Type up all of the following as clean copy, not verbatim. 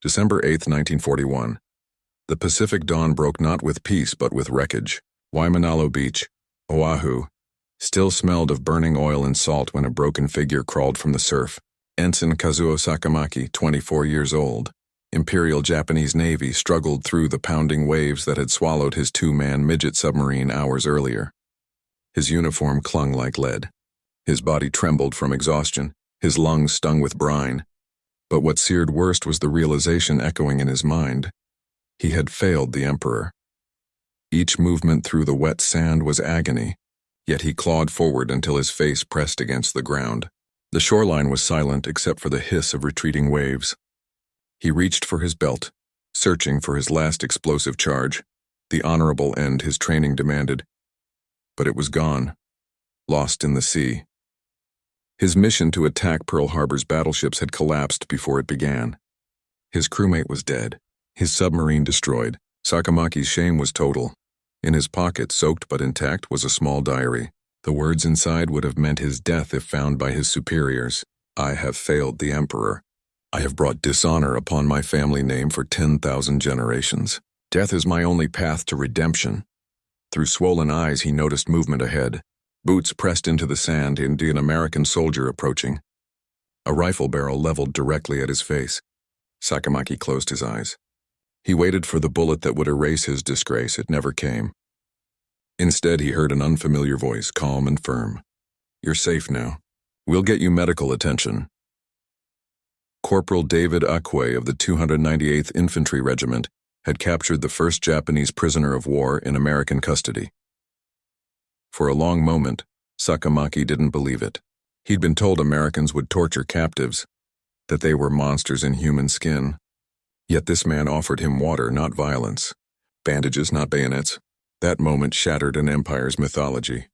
December 8, 1941. The Pacific dawn broke not with peace but with wreckage. Waimanalo Beach, Oahu, still smelled of burning oil and salt when a broken figure crawled from the surf. Ensign Kazuo Sakamaki, 24 years old, Imperial Japanese Navy, struggled through the pounding waves that had swallowed his two-man midget submarine hours earlier. His uniform clung like lead. His body trembled from exhaustion, his lungs stung with brine. But what seared worst was the realization echoing in his mind. He had failed the Emperor. Each movement through the wet sand was agony, yet he clawed forward until his face pressed against the ground. The shoreline was silent except for the hiss of retreating waves. He reached for his belt, searching for his last explosive charge, the honorable end his training demanded. But it was gone, lost in the sea. His mission to attack Pearl Harbor's battleships had collapsed before it began. His crewmate was dead, his submarine destroyed. Sakamaki's shame was total. In his pocket, soaked but intact, was a small diary. The words inside would have meant his death if found by his superiors. I have failed the Emperor. I have brought dishonor upon my family name for 10,000 generations. Death is my only path to redemption. Through swollen eyes, he noticed movement ahead. Boots pressed into the sand, an American soldier approaching. A rifle barrel leveled directly at his face. Sakamaki closed his eyes. He waited for the bullet that would erase his disgrace. It never came. Instead, he heard an unfamiliar voice, calm and firm. You're safe now. We'll get you medical attention. Corporal David Akwe of the 298th Infantry Regiment had captured the first Japanese prisoner of war in American custody. For a long moment, Sakamaki didn't believe it. He'd been told Americans would torture captives, that they were monsters in human skin. Yet this man offered him water, not violence. Bandages, not bayonets. That moment shattered an empire's mythology.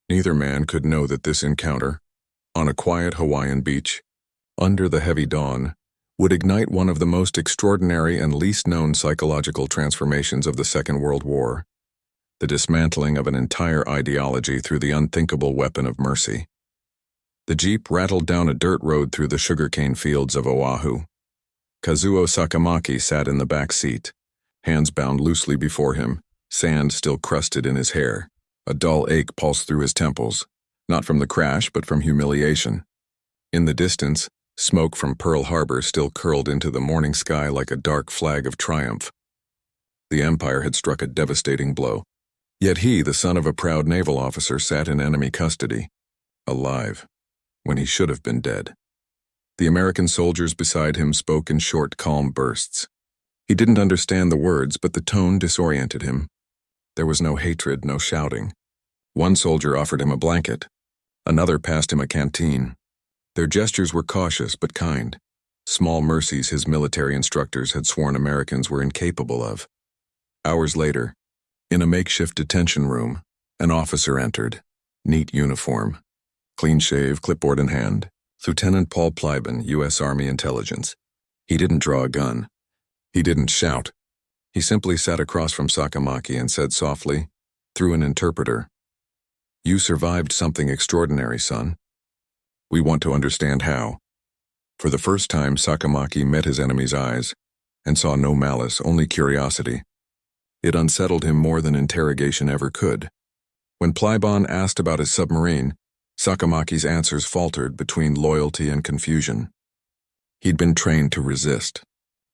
Neither man could know that this encounter, on a quiet Hawaiian beach, under the heavy dawn, would ignite one of the most extraordinary and least known psychological transformations of the Second World War, the dismantling of an entire ideology through the unthinkable weapon of mercy. The jeep rattled down a dirt road through the sugarcane fields of Oahu. Kazuo Sakamaki sat in the back seat, hands bound loosely before him, sand still crusted in his hair. A dull ache pulsed through his temples, not from the crash but from humiliation. In the distance, smoke from Pearl Harbor still curled into the morning sky like a dark flag of triumph. The Empire had struck a devastating blow. Yet he, the son of a proud naval officer, sat in enemy custody, alive, when he should have been dead. The American soldiers beside him spoke in short, calm bursts. He didn't understand the words, but the tone disoriented him. There was no hatred, no shouting. One soldier offered him a blanket. Another passed him a canteen. Their gestures were cautious but kind, small mercies his military instructors had sworn Americans were incapable of. Hours later, in a makeshift detention room, an officer entered, neat uniform, clean shave, clipboard in hand. Lieutenant Paul Pleiben, U.S. Army Intelligence. He didn't draw a gun. He didn't shout. He simply sat across from Sakamaki and said softly, through an interpreter, "You survived something extraordinary, son. We want to understand how." For the first time, Sakamaki met his enemy's eyes and saw no malice, only curiosity. It unsettled him more than interrogation ever could. When Pleiben asked about his submarine, Sakamaki's answers faltered between loyalty and confusion. He'd been trained to resist,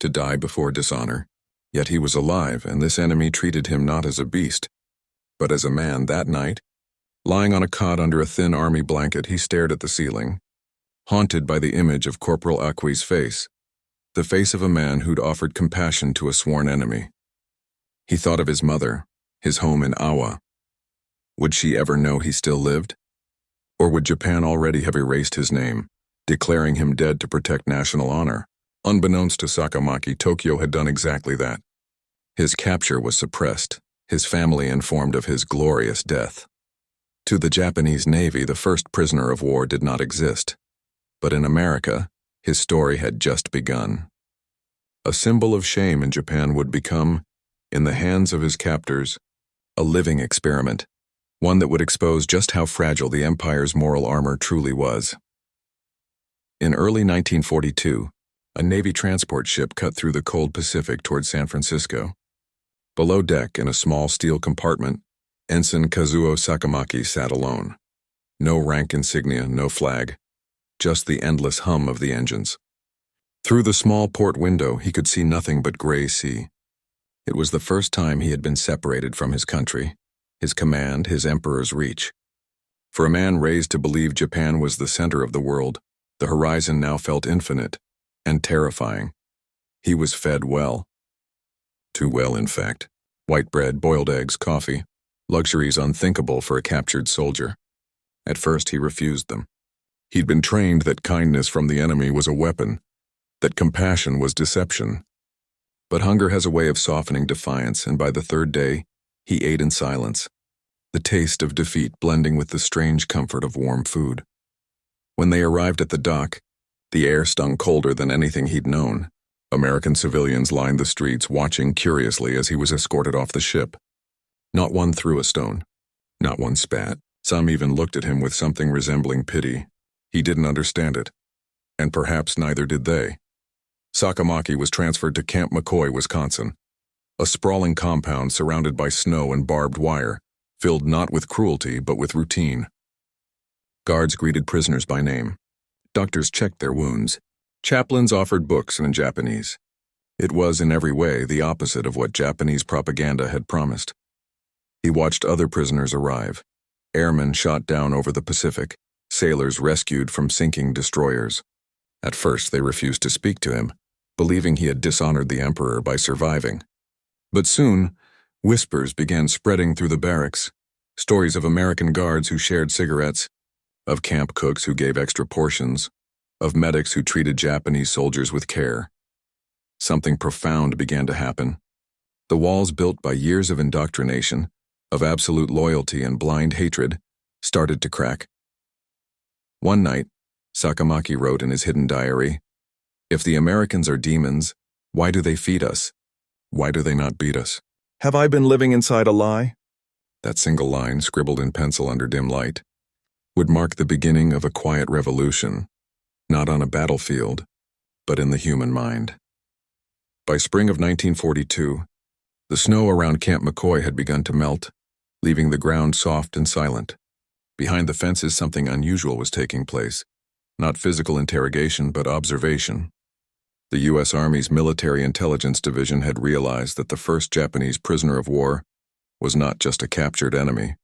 to die before dishonor. Yet he was alive, and this enemy treated him not as a beast, but as a man. That night, lying on a cot under a thin army blanket, he stared at the ceiling, haunted by the image of Corporal Akwe's face, the face of a man who'd offered compassion to a sworn enemy. He thought of his mother, his home in Awa. Would she ever know he still lived? Or would Japan already have erased his name, declaring him dead to protect national honor? Unbeknownst to Sakamaki, Tokyo had done exactly that. His capture was suppressed, his family informed of his glorious death. To the Japanese Navy, the first prisoner of war did not exist. But in America, his story had just begun. A symbol of shame in Japan would become, in the hands of his captors, a living experiment, one that would expose just how fragile the Empire's moral armor truly was. In early 1942, A Navy transport ship cut through the cold Pacific toward San Francisco. Below deck, in a small steel compartment, Ensign Kazuo Sakamaki sat alone. No rank insignia, no flag, just the endless hum of the engines. Through the small port window, he could see nothing but gray sea. It was the first time he had been separated from his country, his command, his emperor's reach. For a man raised to believe Japan was the center of the world, the horizon now felt infinite and terrifying. He was fed well. Too well, in fact. White bread, boiled eggs, coffee, luxuries unthinkable for a captured soldier. At first, he refused them. He'd been trained that kindness from the enemy was a weapon, that compassion was deception. But hunger has a way of softening defiance, and by the third day, he ate in silence, the taste of defeat blending with the strange comfort of warm food. When they arrived at the dock, the air stung colder than anything he'd known. American civilians lined the streets, watching curiously as he was escorted off the ship. Not one threw a stone. Not one spat. Some even looked at him with something resembling pity. He didn't understand it. And perhaps neither did they. Sakamaki was transferred to Camp McCoy, Wisconsin, a sprawling compound surrounded by snow and barbed wire, filled not with cruelty but with routine. Guards greeted prisoners by name. Doctors checked their wounds. Chaplains offered books in Japanese. It was, in every way, the opposite of what Japanese propaganda had promised. He watched other prisoners arrive. Airmen shot down over the Pacific, sailors rescued from sinking destroyers. At first, they refused to speak to him, believing he had dishonored the emperor by surviving. But soon, whispers began spreading through the barracks, stories of American guards who shared cigarettes, of camp cooks who gave extra portions, of medics who treated Japanese soldiers with care. Something profound began to happen. The walls built by years of indoctrination, of absolute loyalty and blind hatred, started to crack. One night, Sakamaki wrote in his hidden diary, "If the Americans are demons, why do they feed us? Why do they not beat us? Have I been living inside a lie?" That single line, scribbled in pencil under dim light, would mark the beginning of a quiet revolution, not on a battlefield, but in the human mind. By spring of 1942, the snow around Camp McCoy had begun to melt, leaving the ground soft and silent. Behind the fences, something unusual was taking place. Not physical interrogation, but observation. The U.S. Army's Military Intelligence Division had realized that the first Japanese prisoner of war was not just a captured enemy.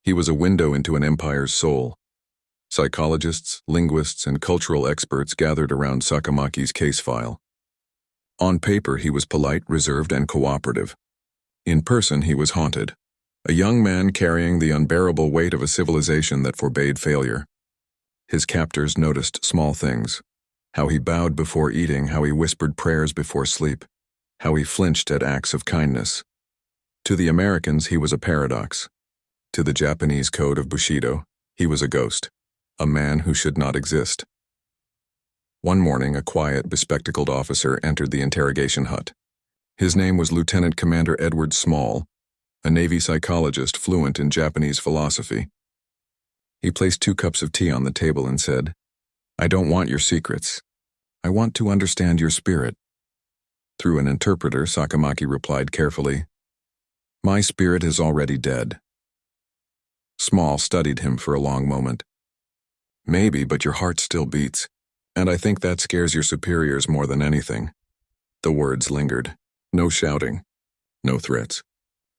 He was a window into an empire's soul. Psychologists, linguists, and cultural experts gathered around Sakamaki's case file. On paper, he was polite, reserved, and cooperative. In person, he was haunted. A young man carrying the unbearable weight of a civilization that forbade failure. His captors noticed small things. How he bowed before eating, how he whispered prayers before sleep, how he flinched at acts of kindness. To the Americans, he was a paradox. To the Japanese code of bushido, he was a ghost, a man who should not exist. One morning, a quiet, bespectacled officer entered the interrogation hut. His name was Lieutenant Commander Edward Small, a Navy psychologist fluent in Japanese philosophy. He placed 2 cups of tea on the table and said, "I don't want your secrets. I want to understand your spirit." Through an interpreter, Sakamaki replied carefully, "My spirit is already dead." Small studied him for a long moment. "Maybe, but your heart still beats, and I think that scares your superiors more than anything." The words lingered. No shouting, no threats.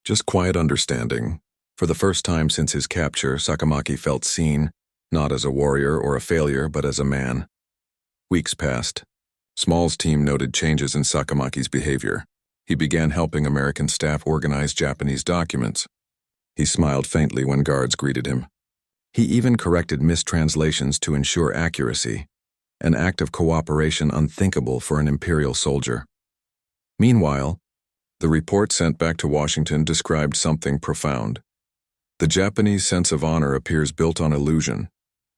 Just quiet understanding. For the first time since his capture, Sakamaki felt seen, not as a warrior or a failure, but as a man. Weeks passed. Small's team noted changes in Sakamaki's behavior. He began helping American staff organize Japanese documents. He smiled faintly when guards greeted him. He even corrected mistranslations to ensure accuracy, an act of cooperation unthinkable for an Imperial soldier. Meanwhile, the report sent back to Washington described something profound. The Japanese sense of honor appears built on illusion,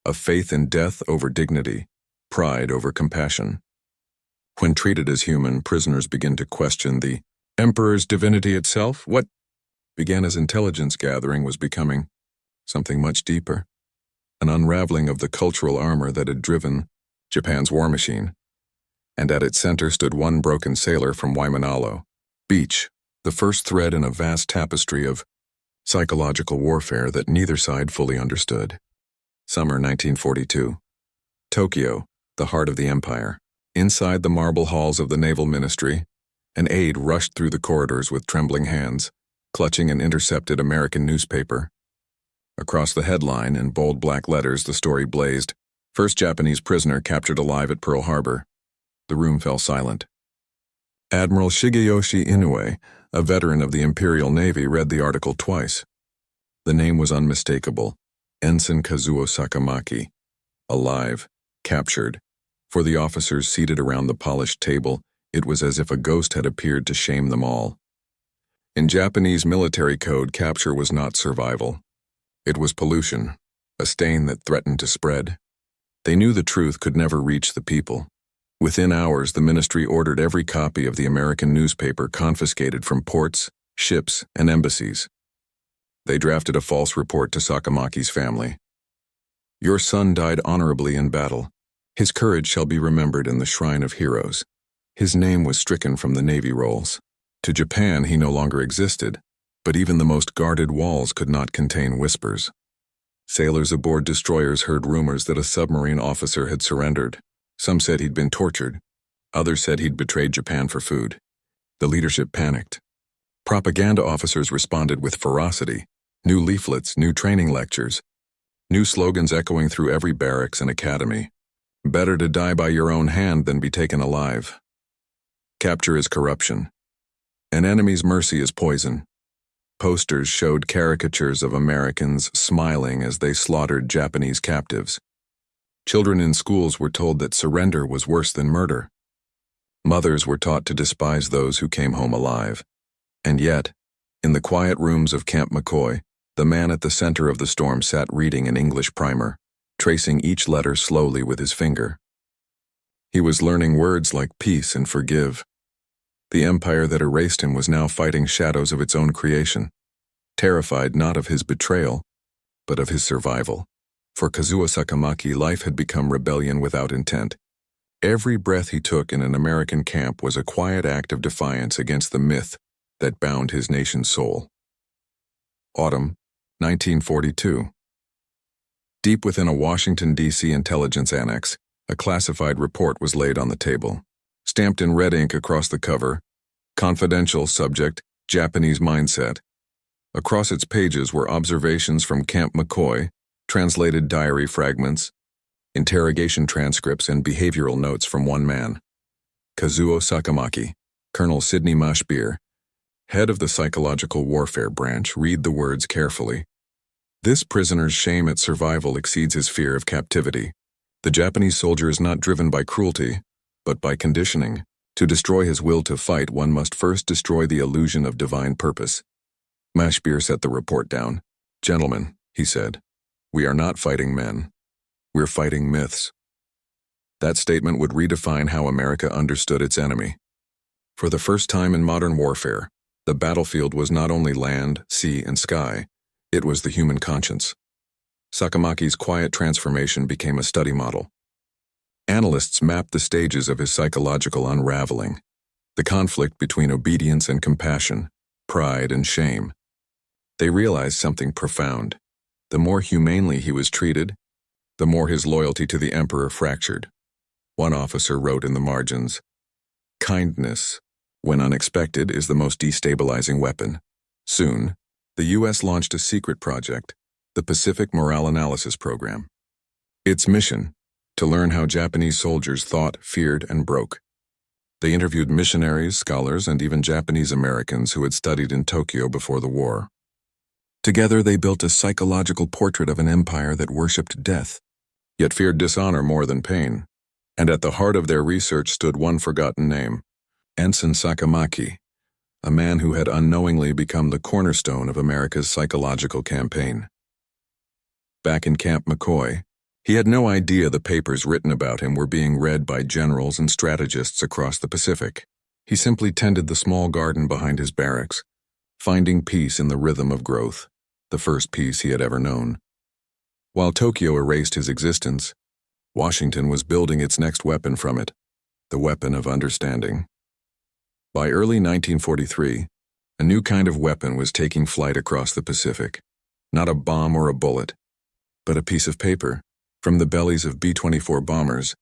a faith in death over dignity, pride over compassion. When treated as human, prisoners begin to question the emperor's divinity itself. What began as intelligence gathering was becoming something much deeper, an unraveling of the cultural armor that had driven Japan's war machine. and at its center stood one broken sailor from Waimanalo Beach, the first thread in a vast tapestry of psychological warfare that neither side fully understood. Summer 1942. Tokyo, the heart of the empire. Inside the marble halls of the Naval Ministry, an aide rushed through the corridors with trembling hands, clutching an intercepted American newspaper. Across the headline, in bold black letters, the story blazed, "First Japanese prisoner captured alive at Pearl Harbor." The room fell silent. Admiral Shigeyoshi Inoue, a veteran of the Imperial Navy, read the article twice. The name was unmistakable: Ensign Kazuo Sakamaki. Alive, captured. For the officers seated around the polished table, it was as if a ghost had appeared to shame them all. In Japanese military code, capture was not survival. It was pollution, a stain that threatened to spread. They knew the truth could never reach the people. Within hours, the ministry ordered every copy of the American newspaper confiscated from ports, ships, and embassies. They drafted a false report to Sakamaki's family. "Your son died honorably in battle. His courage shall be remembered in the shrine of heroes." His name was stricken from the Navy rolls. To Japan, he no longer existed, but even the most guarded walls could not contain whispers. Sailors aboard destroyers heard rumors that a submarine officer had surrendered. Some said he'd been tortured. Others said he'd betrayed Japan for food. The leadership panicked. Propaganda officers responded with ferocity. New leaflets, new training lectures, new slogans echoing through every barracks and academy. "Better to die by your own hand than be taken alive." Capture is corruption. An enemy's mercy is poison. Posters showed caricatures of Americans smiling as they slaughtered Japanese captives. Children in schools were told that surrender was worse than murder. Mothers were taught to despise those who came home alive. And yet, in the quiet rooms of Camp McCoy, the man at the center of the storm sat reading an English primer, tracing each letter slowly with his finger. He was learning words like peace and forgive. The empire that erased him was now fighting shadows of its own creation, terrified not of his betrayal, but of his survival. For Kazuo Sakamaki, life had become rebellion without intent. Every breath he took in an American camp was a quiet act of defiance against the myth that bound his nation's soul. Autumn, 1942. Deep within a Washington, D.C. intelligence annex, a classified report was laid on the table. Stamped in red ink across the cover, "Confidential subject, Japanese mindset." Across its pages were observations from Camp McCoy, translated diary fragments, interrogation transcripts, and behavioral notes from one man. Kazuo Sakamaki, Colonel Sidney Mashbeer, head of the psychological warfare branch. Read the words carefully. "This prisoner's shame at survival exceeds his fear of captivity. The Japanese soldier is not driven by cruelty, but by conditioning. To destroy his will to fight, one must first destroy the illusion of divine purpose." Mashbeer set the report down. "Gentlemen," he said, "we are not fighting men. We're fighting myths." That statement would redefine how America understood its enemy. For the first time in modern warfare, the battlefield was not only land, sea, and sky, it was the human conscience. Sakamaki's quiet transformation became a study model. Analysts mapped the stages of his psychological unraveling, the conflict between obedience and compassion, pride and shame. They realized something profound. The more humanely he was treated, the more his loyalty to the emperor fractured. One officer wrote in the margins, "Kindness, when unexpected, is the most destabilizing weapon." Soon, the U.S. launched a secret project, the Pacific Morale Analysis Program. Its mission, to learn how Japanese soldiers thought, feared, and broke. They interviewed missionaries, scholars, and even Japanese Americans who had studied in Tokyo before the war. Together, they built a psychological portrait of an empire that worshipped death, yet feared dishonor more than pain. And at the heart of their research stood one forgotten name, Ensign Sakamaki, a man who had unknowingly become the cornerstone of America's psychological campaign. Back in Camp McCoy, he had no idea the papers written about him were being read by generals and strategists across the Pacific. He simply tended the small garden behind his barracks, finding peace in the rhythm of growth, the first peace he had ever known. While Tokyo erased his existence, Washington was building its next weapon from it, the weapon of understanding. By early 1943, a new kind of weapon was taking flight across the Pacific. Not a bomb or a bullet, but a piece of paper. From the bellies of B-24 bombers,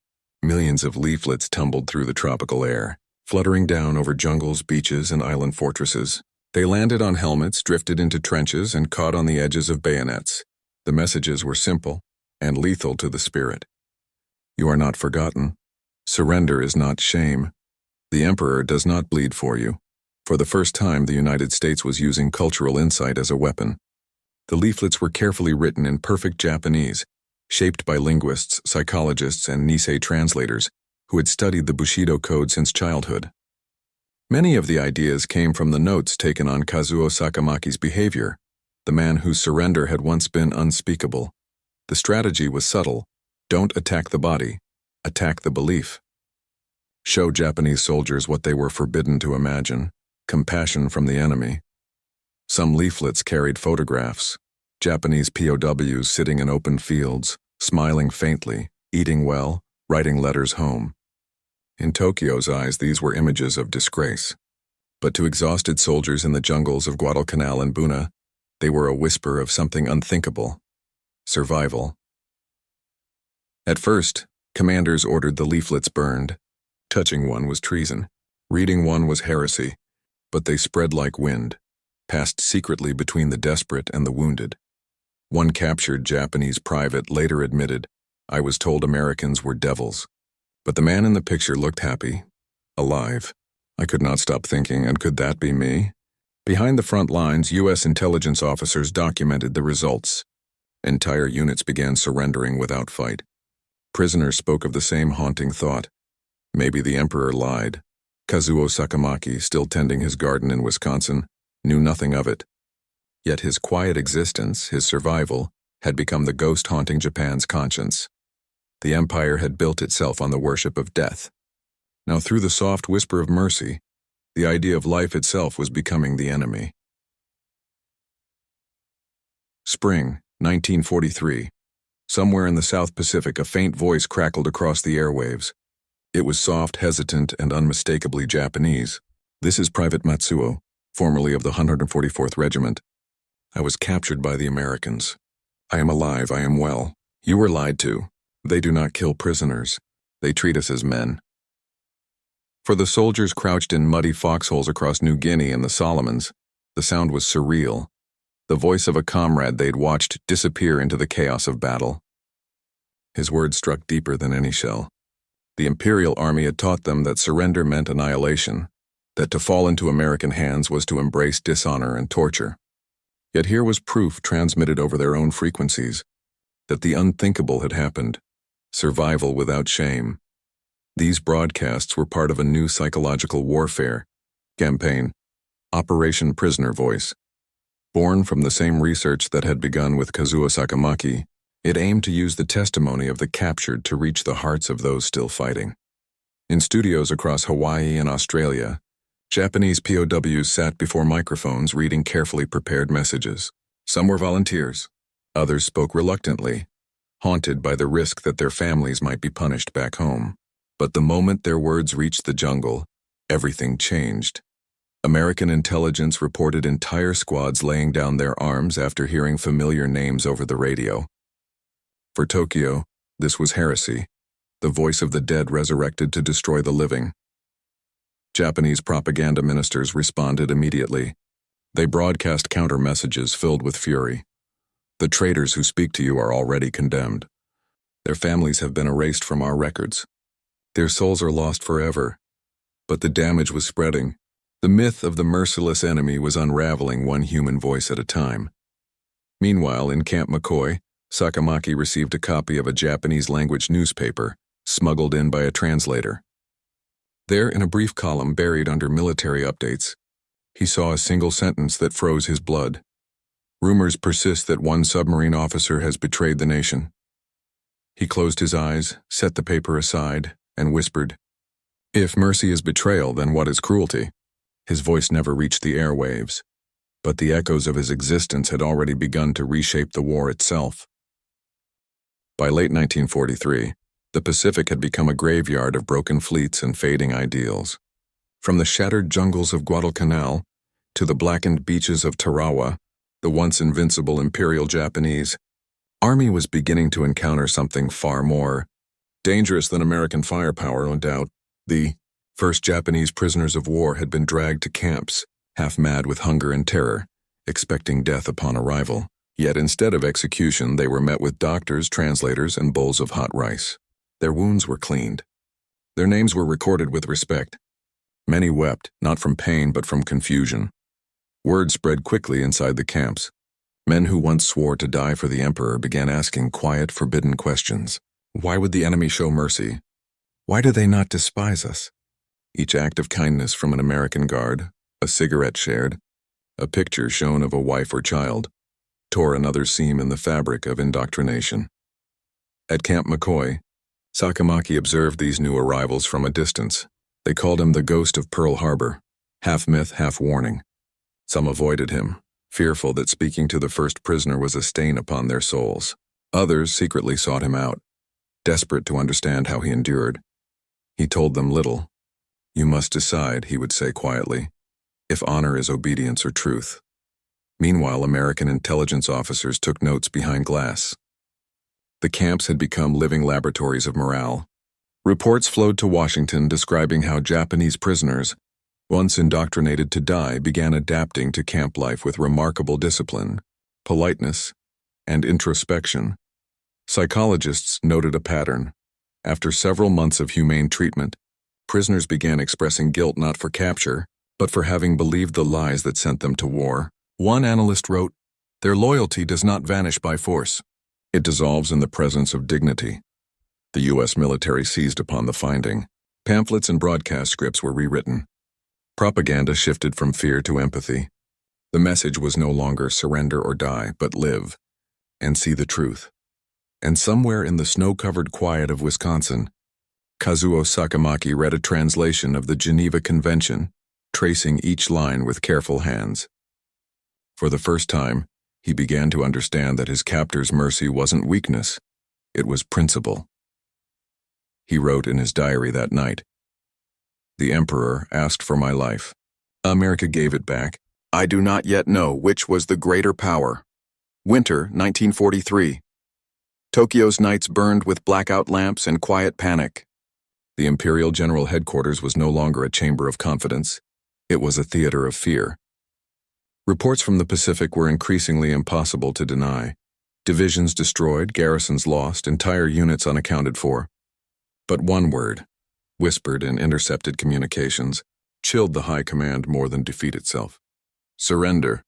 millions of leaflets tumbled through the tropical air, fluttering down over jungles, beaches, and island fortresses. They landed on helmets, drifted into trenches, and caught on the edges of bayonets. The messages were simple and lethal to the spirit. You are not forgotten. Surrender is not shame. The Emperor does not bleed for you. For the first time, the United States was using cultural insight as a weapon. The leaflets were carefully written in perfect Japanese, shaped by linguists, psychologists, and Nisei translators who had studied the Bushido code since childhood. Many of the ideas came from the notes taken on Kazuo Sakamaki's behavior, the man whose surrender had once been unspeakable. The strategy was subtle. Don't attack the body, attack the belief. Show Japanese soldiers what they were forbidden to imagine, compassion from the enemy. Some leaflets carried photographs, Japanese POWs sitting in open fields, smiling faintly, eating well, writing letters home. In Tokyo's eyes, these were images of disgrace. But to exhausted soldiers in the jungles of Guadalcanal and Buna, they were a whisper of something unthinkable: survival. At first, commanders ordered the leaflets burned. Touching one was treason. Reading one was heresy. But they spread like wind, passed secretly between the desperate and the wounded. One captured Japanese private later admitted, "I was told Americans were devils." But the man in the picture looked happy, alive. I could not stop thinking, and could that be me? Behind the front lines, U.S. intelligence officers documented the results. Entire units began surrendering without fight. Prisoners spoke of the same haunting thought. Maybe the Emperor lied. Kazuo Sakamaki, still tending his garden in Wisconsin, knew nothing of it. Yet his quiet existence, his survival, had become the ghost haunting Japan's conscience. The empire had built itself on the worship of death. Now, through the soft whisper of mercy, the idea of life itself was becoming the enemy. Spring, 1943. Somewhere in the South Pacific, a faint voice crackled across the airwaves. It was soft, hesitant, and unmistakably Japanese. "This is Private Matsuo, formerly of the 144th Regiment. I was captured by the Americans. I am alive, I am well. You were lied to. They do not kill prisoners. They treat us as men." For the soldiers crouched in muddy foxholes across New Guinea and the Solomons, the sound was surreal. The voice of a comrade they'd watched disappear into the chaos of battle. His words struck deeper than any shell. The Imperial Army had taught them that surrender meant annihilation, that to fall into American hands was to embrace dishonor and torture. Yet here was proof transmitted over their own frequencies that the unthinkable had happened: survival without shame. These broadcasts were part of a new psychological warfare campaign, Operation Prisoner Voice. Born from the same research that had begun with Kazuo Sakamaki, it aimed to use the testimony of the captured to reach the hearts of those still fighting. In studios across Hawaii and Australia, Japanese POWs sat before microphones reading carefully prepared messages. Some were volunteers. Others spoke reluctantly, haunted by the risk that their families might be punished back home. But the moment their words reached the jungle, everything changed. American intelligence reported entire squads laying down their arms after hearing familiar names over the radio. For Tokyo, this was heresy, the voice of the dead resurrected to destroy the living. Japanese propaganda ministers responded immediately. They broadcast counter messages filled with fury. "The traitors who speak to you are already condemned. Their families have been erased from our records. Their souls are lost forever." But the damage was spreading. The myth of the merciless enemy was unraveling one human voice at a time. Meanwhile, in Camp McCoy, Sakamaki received a copy of a Japanese-language newspaper, smuggled in by a translator. There, in a brief column buried under military updates, he saw a single sentence that froze his blood. "Rumors persist that one submarine officer has betrayed the nation." He closed his eyes, set the paper aside, and whispered, "If mercy is betrayal, then what is cruelty?" His voice never reached the airwaves, but the echoes of his existence had already begun to reshape the war itself. By late 1943, The Pacific had become a graveyard of broken fleets and fading ideals. From the shattered jungles of Guadalcanal to the blackened beaches of Tarawa, the once invincible Imperial Japanese Army was beginning to encounter something far more dangerous than American firepower, no doubt. The first Japanese prisoners of war had been dragged to camps, half mad with hunger and terror, expecting death upon arrival. Yet instead of execution, they were met with doctors, translators, and bowls of hot rice. Their wounds were cleaned. Their names were recorded with respect. Many wept, not from pain but from confusion. Word spread quickly inside the camps. Men who once swore to die for the emperor began asking quiet, forbidden questions. Why would the enemy show mercy? Why do they not despise us? Each act of kindness from an American guard, a cigarette shared, a picture shown of a wife or child, tore another seam in the fabric of indoctrination. At Camp McCoy, Sakamaki observed these new arrivals from a distance. They called him the ghost of Pearl Harbor, half myth, half warning. Some avoided him, fearful that speaking to the first prisoner was a stain upon their souls. Others secretly sought him out, desperate to understand how he endured. He told them little. You must decide, he would say quietly, if honor is obedience or truth. Meanwhile, American intelligence officers took notes behind glass. The camps had become living laboratories of morale. Reports flowed to Washington describing how Japanese prisoners, once indoctrinated to die, began adapting to camp life with remarkable discipline, politeness, and introspection. Psychologists noted a pattern. After several months of humane treatment, prisoners began expressing guilt not for capture, but for having believed the lies that sent them to war. One analyst wrote, "Their loyalty does not vanish by force. It dissolves in the presence of dignity." The U.S. military seized upon the finding. Pamphlets and broadcast scripts were rewritten. Propaganda shifted from fear to empathy. The message was no longer surrender or die, but live and see the truth. And somewhere in the snow-covered quiet of Wisconsin, Kazuo Sakamaki read a translation of the Geneva Convention, tracing each line with careful hands. For the first time, he began to understand that his captor's mercy wasn't weakness, it was principle. He wrote in his diary that night, "The Emperor asked for my life. America gave it back. I do not yet know which was the greater power. Winter, 1943. Tokyo's nights burned with blackout lamps and quiet panic." The Imperial General Headquarters was no longer a chamber of confidence. It was a theater of fear. Reports from the Pacific were increasingly impossible to deny. Divisions destroyed, garrisons lost, entire units unaccounted for. But one word, whispered in intercepted communications, chilled the high command more than defeat itself. Surrender.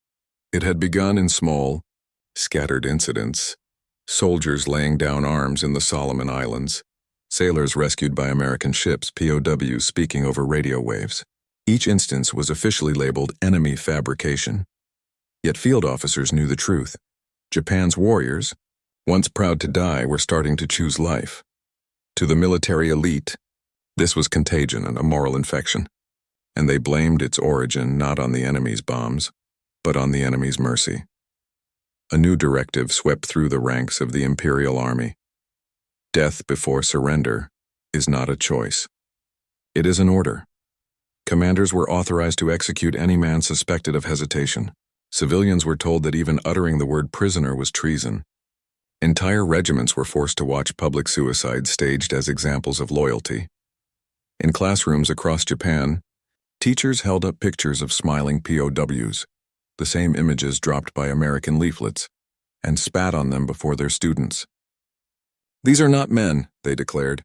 It had begun in small, scattered incidents. Soldiers laying down arms in the Solomon Islands. Sailors rescued by American ships, POWs speaking over radio waves. Each instance was officially labeled enemy fabrication. Yet field officers knew the truth. Japan's warriors, once proud to die, were starting to choose life. To the military elite, this was contagion and a moral infection, and they blamed its origin not on the enemy's bombs, but on the enemy's mercy. A new directive swept through the ranks of the Imperial Army. Death before surrender is not a choice. It is an order. Commanders were authorized to execute any man suspected of hesitation. Civilians were told that even uttering the word prisoner was treason. Entire regiments were forced to watch public suicide staged as examples of loyalty. In classrooms across Japan, teachers held up pictures of smiling POWs, the same images dropped by American leaflets, and spat on them before their students. "These are not men," they declared.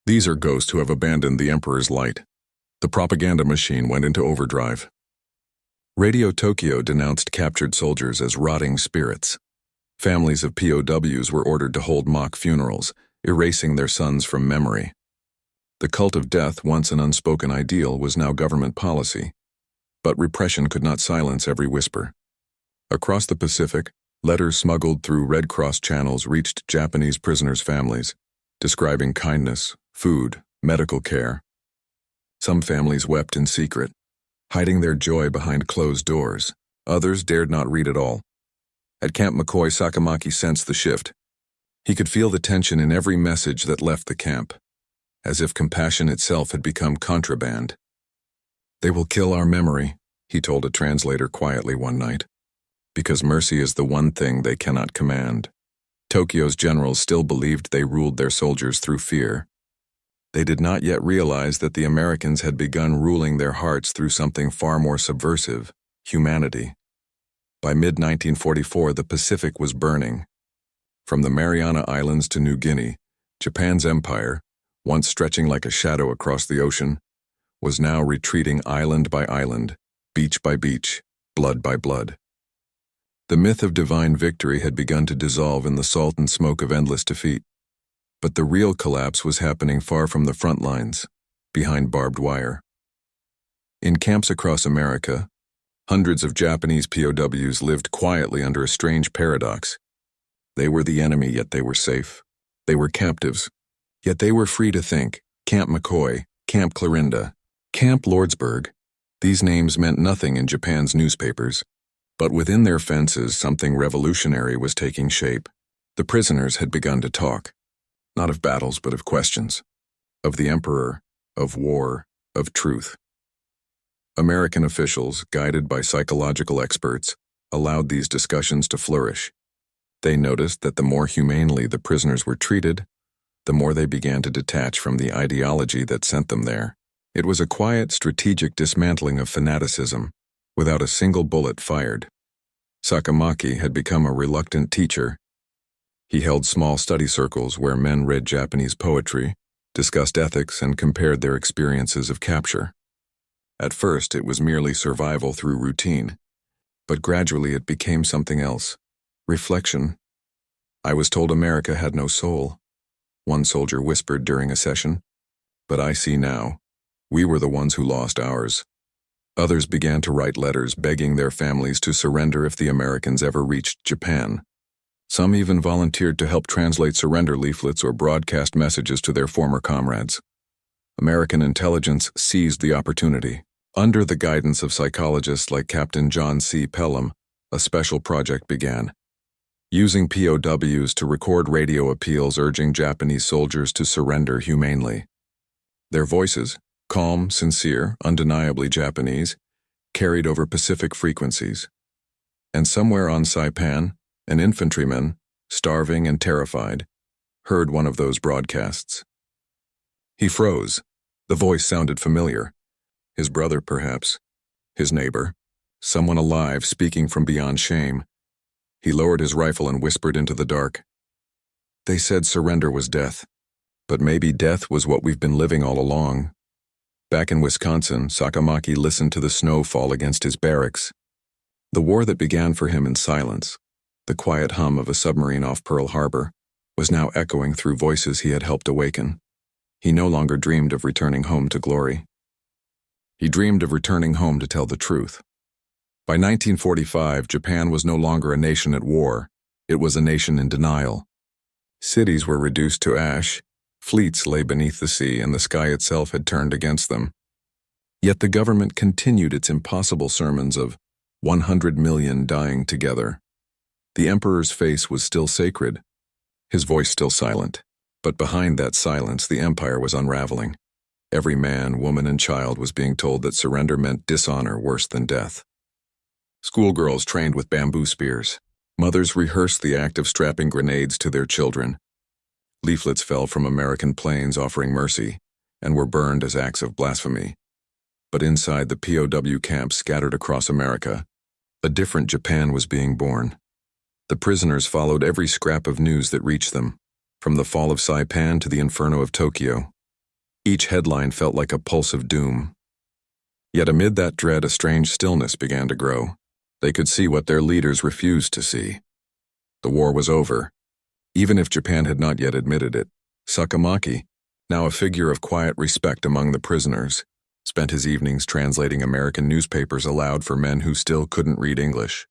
"These are ghosts who have abandoned the Emperor's light." The propaganda machine went into overdrive. Radio Tokyo denounced captured soldiers as rotting spirits. Families of POWs were ordered to hold mock funerals, erasing their sons from memory. The cult of death, once an unspoken ideal, was now government policy. But repression could not silence every whisper. Across the Pacific, letters smuggled through Red Cross channels reached Japanese prisoners' families, describing kindness, food, medical care. Some families wept in secret, hiding their joy behind closed doors. Others dared not read at all. At Camp McCoy, Sakamaki sensed the shift. He could feel the tension in every message that left the camp, as if compassion itself had become contraband. "They will kill our memory," he told a translator quietly one night, "because mercy is the one thing they cannot command." Tokyo's generals still believed they ruled their soldiers through fear. They did not yet realize that the Americans had begun ruling their hearts through something far more subversive: humanity. By mid-1944, the Pacific was burning. From the Mariana Islands to New Guinea, Japan's empire, once stretching like a shadow across the ocean, was now retreating island by island, beach by beach, blood by blood. The myth of divine victory had begun to dissolve in the salt and smoke of endless defeat. But the real collapse was happening far from the front lines, behind barbed wire. In camps across America, hundreds of Japanese POWs lived quietly under a strange paradox. They were the enemy, yet they were safe. They were captives, yet they were free to think. Camp McCoy, Camp Clarinda, Camp Lordsburg. These names meant nothing in Japan's newspapers. But within their fences, something revolutionary was taking shape. The prisoners had begun to talk. Not of battles, but of questions. Of the emperor, of war, of truth. American officials, guided by psychological experts, allowed these discussions to flourish. They noticed that the more humanely the prisoners were treated, the more they began to detach from the ideology that sent them there. It was a quiet, strategic dismantling of fanaticism, without a single bullet fired. Sakamaki had become a reluctant teacher. He held small study circles where men read Japanese poetry, discussed ethics, and compared their experiences of capture. At first, it was merely survival through routine, but gradually it became something else: reflection. "I was told America had no soul," one soldier whispered during a session. "But I see now. We were the ones who lost ours." Others began to write letters begging their families to surrender if the Americans ever reached Japan. Some even volunteered to help translate surrender leaflets or broadcast messages to their former comrades. American intelligence seized the opportunity. Under the guidance of psychologists like Captain John C. Pelham, a special project began, using POWs to record radio appeals urging Japanese soldiers to surrender humanely. Their voices, calm, sincere, undeniably Japanese, carried over Pacific frequencies. And somewhere on Saipan, an infantryman, starving and terrified, heard one of those broadcasts. He froze. The voice sounded familiar. His brother, perhaps. His neighbor. Someone alive speaking from beyond shame. He lowered his rifle and whispered into the dark. "They said surrender was death. But maybe death was what we've been living all along." Back in Wisconsin, Sakamaki listened to the snow fall against his barracks. The war that began for him in silence, the quiet hum of a submarine off Pearl Harbor, was now echoing through voices he had helped awaken. He no longer dreamed of returning home to glory. He dreamed of returning home to tell the truth. By 1945, Japan was no longer a nation at war. It was a nation in denial. Cities were reduced to ash. Fleets lay beneath the sea, and the sky itself had turned against them. Yet the government continued its impossible sermons of 100 million dying together. The emperor's face was still sacred, his voice still silent. But behind that silence, the empire was unraveling. Every man, woman, and child was being told that surrender meant dishonor worse than death. Schoolgirls trained with bamboo spears. Mothers rehearsed the act of strapping grenades to their children. Leaflets fell from American planes offering mercy and were burned as acts of blasphemy. But inside the POW camps scattered across America, a different Japan was being born. The prisoners followed every scrap of news that reached them, from the fall of Saipan to the inferno of Tokyo. Each headline felt like a pulse of doom. Yet amid that dread, a strange stillness began to grow. They could see what their leaders refused to see. The war was over. Even if Japan had not yet admitted it, Sakamaki, now a figure of quiet respect among the prisoners, spent his evenings translating American newspapers aloud for men who still couldn't read English.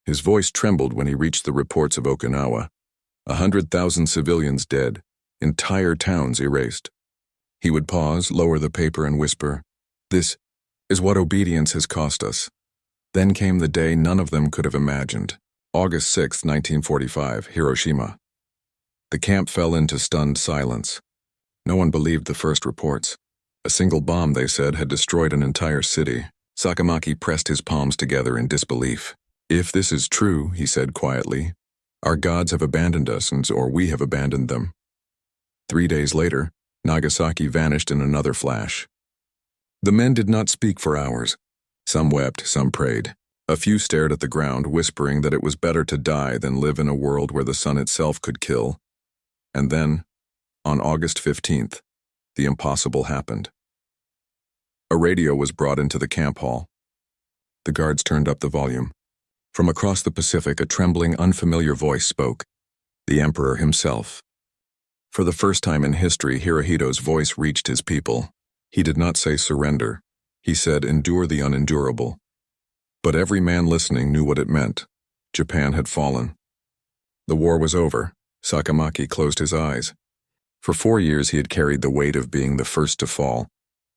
His voice trembled when he reached the reports of Okinawa. 100,000 civilians dead, entire towns erased. He would pause, lower the paper, and whisper, "This is what obedience has cost us." Then came the day none of them could have imagined. August 6, 1945, Hiroshima. The camp fell into stunned silence. No one believed the first reports. A single bomb, they said, had destroyed an entire city. Sakamaki pressed his palms together in disbelief. "If this is true," he said quietly, "our gods have abandoned us, or we have abandoned them." 3 days later, Nagasaki vanished in another flash. The men did not speak for hours. Some wept, some prayed. A few stared at the ground, whispering that it was better to die than live in a world where the sun itself could kill. And then, on August 15th, the impossible happened. A radio was brought into the camp hall. The guards turned up the volume. From across the Pacific, a trembling, unfamiliar voice spoke. The Emperor himself. For the first time in history, Hirohito's voice reached his people. He did not say surrender. He said, endure the unendurable. But every man listening knew what it meant. Japan had fallen. The war was over. Sakamaki closed his eyes. For 4 years he had carried the weight of being the first to fall,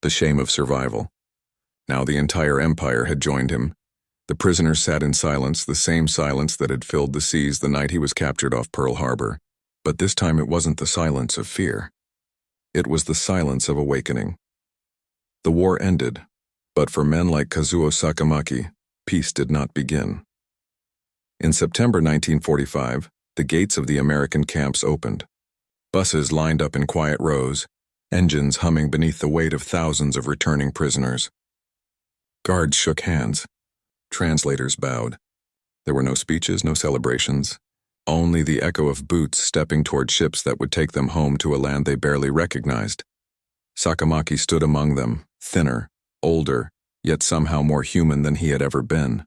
the shame of survival. Now the entire empire had joined him. The prisoners sat in silence, the same silence that had filled the seas the night he was captured off Pearl Harbor. But this time it wasn't the silence of fear. It was the silence of awakening. The war ended, but for men like Kazuo Sakamaki, peace did not begin. In September 1945, the gates of the American camps opened. Buses lined up in quiet rows, engines humming beneath the weight of thousands of returning prisoners. Guards shook hands. Translators bowed. There were no speeches, no celebrations. Only the echo of boots stepping toward ships that would take them home to a land they barely recognized. Sakamaki stood among them, thinner, older, yet somehow more human than he had ever been.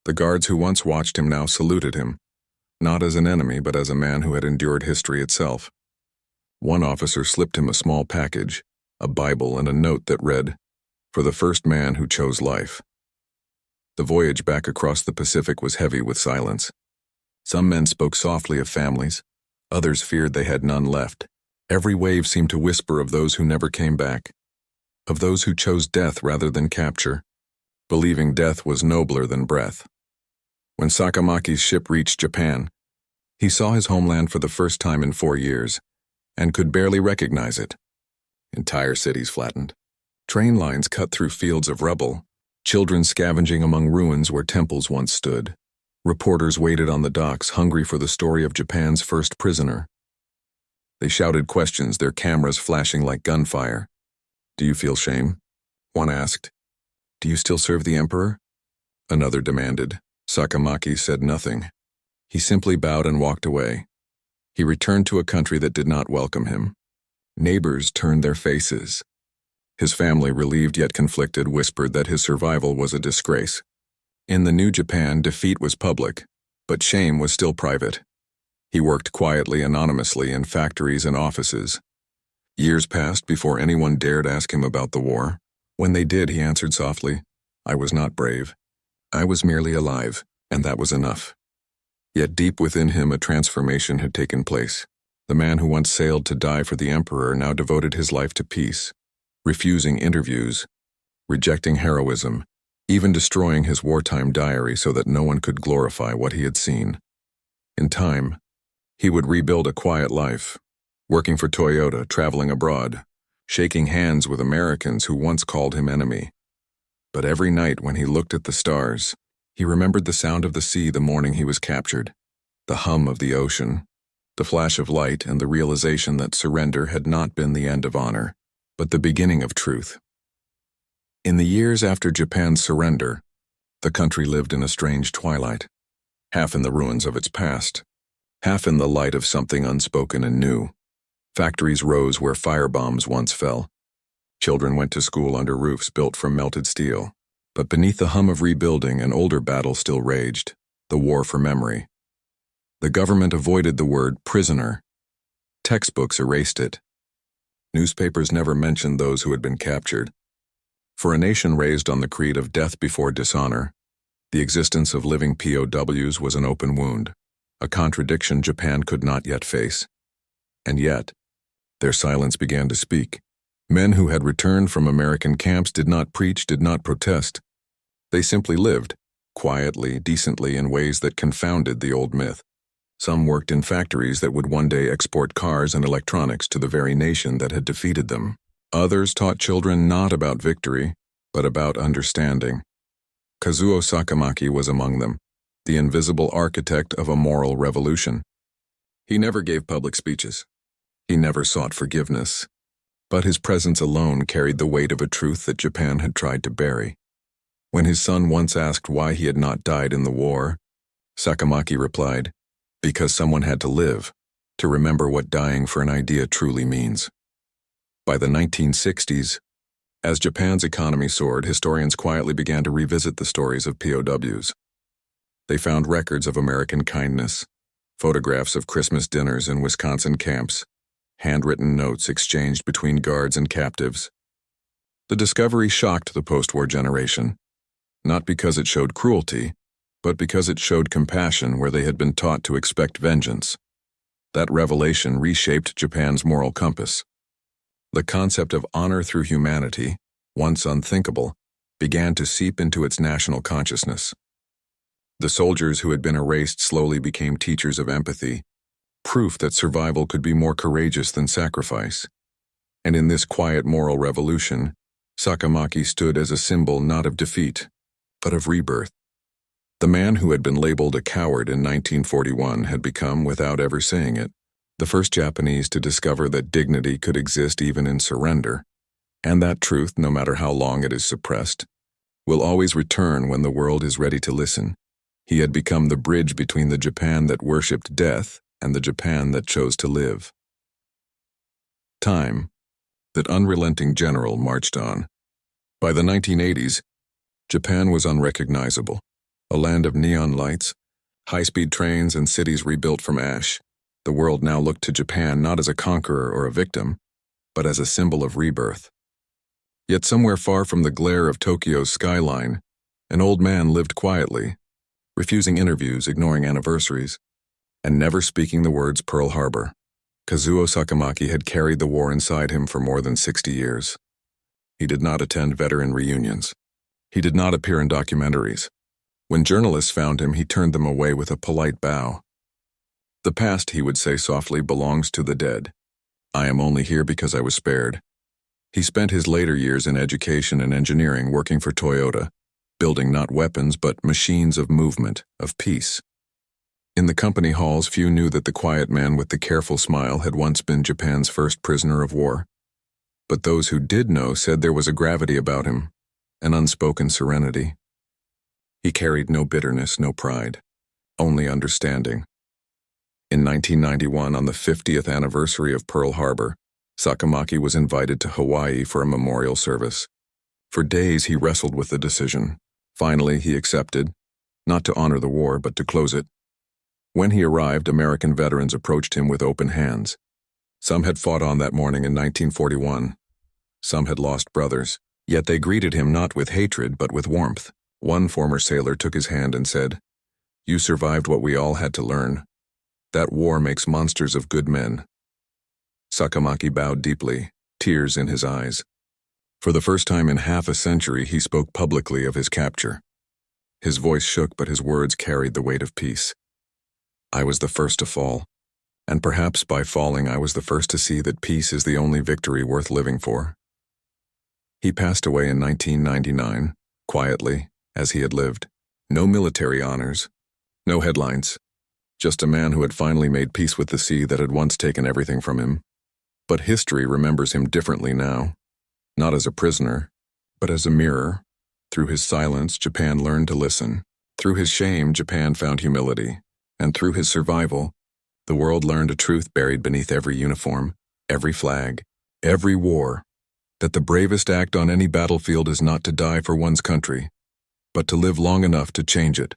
The guards who once watched him now saluted him, not as an enemy but as a man who had endured history itself. One officer slipped him a small package, a Bible and a note that read, "For the first man who chose life." The voyage back across the Pacific was heavy with silence. Some men spoke softly of families, others feared they had none left. Every wave seemed to whisper of those who never came back, of those who chose death rather than capture, believing death was nobler than breath. When Sakamaki's ship reached Japan, he saw his homeland for the first time in 4 years, and could barely recognize it. Entire cities flattened. Train lines cut through fields of rubble, children scavenging among ruins where temples once stood. Reporters waited on the docks, hungry for the story of Japan's first prisoner. They shouted questions, their cameras flashing like gunfire. "Do you feel shame?" one asked. "Do you still serve the emperor?" another demanded. Sakamaki said nothing. He simply bowed and walked away. He returned to a country that did not welcome him. Neighbors turned their faces. His family, relieved yet conflicted, whispered that his survival was a disgrace. In the new Japan, defeat was public, but shame was still private. He worked quietly, anonymously, in factories and offices. Years passed before anyone dared ask him about the war. When they did, he answered softly, "I was not brave. I was merely alive, and that was enough." Yet deep within him a transformation had taken place. The man who once sailed to die for the emperor now devoted his life to peace, refusing interviews, rejecting heroism, even destroying his wartime diary so that no one could glorify what he had seen. In time, he would rebuild a quiet life, working for Toyota, traveling abroad, shaking hands with Americans who once called him enemy. But every night when he looked at the stars, he remembered the sound of the sea the morning he was captured, the hum of the ocean, the flash of light, and the realization that surrender had not been the end of honor, but the beginning of truth. In the years after Japan's surrender, the country lived in a strange twilight, half in the ruins of its past, half in the light of something unspoken and new. Factories rose where firebombs once fell. Children went to school under roofs built from melted steel. But beneath the hum of rebuilding, an older battle still raged, the war for memory. The government avoided the word prisoner. Textbooks erased it. Newspapers never mentioned those who had been captured. For a nation raised on the creed of death before dishonor, the existence of living POWs was an open wound, a contradiction Japan could not yet face. And yet, their silence began to speak. Men who had returned from American camps did not preach, did not protest. They simply lived, quietly, decently, in ways that confounded the old myth. Some worked in factories that would one day export cars and electronics to the very nation that had defeated them. Others taught children not about victory, but about understanding. Kazuo Sakamaki was among them, the invisible architect of a moral revolution. He never gave public speeches. He never sought forgiveness. But his presence alone carried the weight of a truth that Japan had tried to bury. When his son once asked why he had not died in the war, Sakamaki replied, "Because someone had to live, to remember what dying for an idea truly means." By the 1960s, as Japan's economy soared, historians quietly began to revisit the stories of POWs. They found records of American kindness, photographs of Christmas dinners in Wisconsin camps, handwritten notes exchanged between guards and captives. The discovery shocked the post-war generation, not because it showed cruelty, but because it showed compassion where they had been taught to expect vengeance. That revelation reshaped Japan's moral compass. The concept of honor through humanity, once unthinkable, began to seep into its national consciousness. The soldiers who had been erased slowly became teachers of empathy, proof that survival could be more courageous than sacrifice. And in this quiet moral revolution, Sakamaki stood as a symbol not of defeat, but of rebirth. The man who had been labeled a coward in 1941 had become, without ever saying it, the first Japanese to discover that dignity could exist even in surrender, and that truth, no matter how long it is suppressed, will always return when the world is ready to listen. He had become the bridge between the Japan that worshipped death and the Japan that chose to live. Time, that unrelenting general, marched on. By the 1980s, Japan was unrecognizable, a land of neon lights, high-speed trains, and cities rebuilt from ash. The world now looked to Japan not as a conqueror or a victim, but as a symbol of rebirth. Yet somewhere far from the glare of Tokyo's skyline, an old man lived quietly, refusing interviews, ignoring anniversaries, and never speaking the words Pearl Harbor. Kazuo Sakamaki had carried the war inside him for more than 60 years. He did not attend veteran reunions. He did not appear in documentaries. When journalists found him, he turned them away with a polite bow. "The past," he would say softly, "belongs to the dead. I am only here because I was spared." He spent his later years in education and engineering working for Toyota, building not weapons but machines of movement, of peace. In the company halls, few knew that the quiet man with the careful smile had once been Japan's first prisoner of war. But those who did know said there was a gravity about him, an unspoken serenity. He carried no bitterness, no pride, only understanding. In 1991, on the 50th anniversary of Pearl Harbor, Sakamaki was invited to Hawaii for a memorial service. For days he wrestled with the decision. Finally, he accepted, not to honor the war, but to close it. When he arrived, American veterans approached him with open hands. Some had fought on that morning in 1941. Some had lost brothers. Yet they greeted him not with hatred, but with warmth. One former sailor took his hand and said, "You survived what we all had to learn. That war makes monsters of good men." Sakamaki bowed deeply, tears in his eyes. For the first time in half a century, he spoke publicly of his capture. His voice shook, but his words carried the weight of peace. "I was the first to fall, and perhaps by falling I was the first to see that peace is the only victory worth living for." He passed away in 1999, quietly, as he had lived. No military honors, no headlines. Just a man who had finally made peace with the sea that had once taken everything from him. But history remembers him differently now. Not as a prisoner, but as a mirror. Through his silence, Japan learned to listen. Through his shame, Japan found humility. And through his survival, the world learned a truth buried beneath every uniform, every flag, every war, that the bravest act on any battlefield is not to die for one's country, but to live long enough to change it.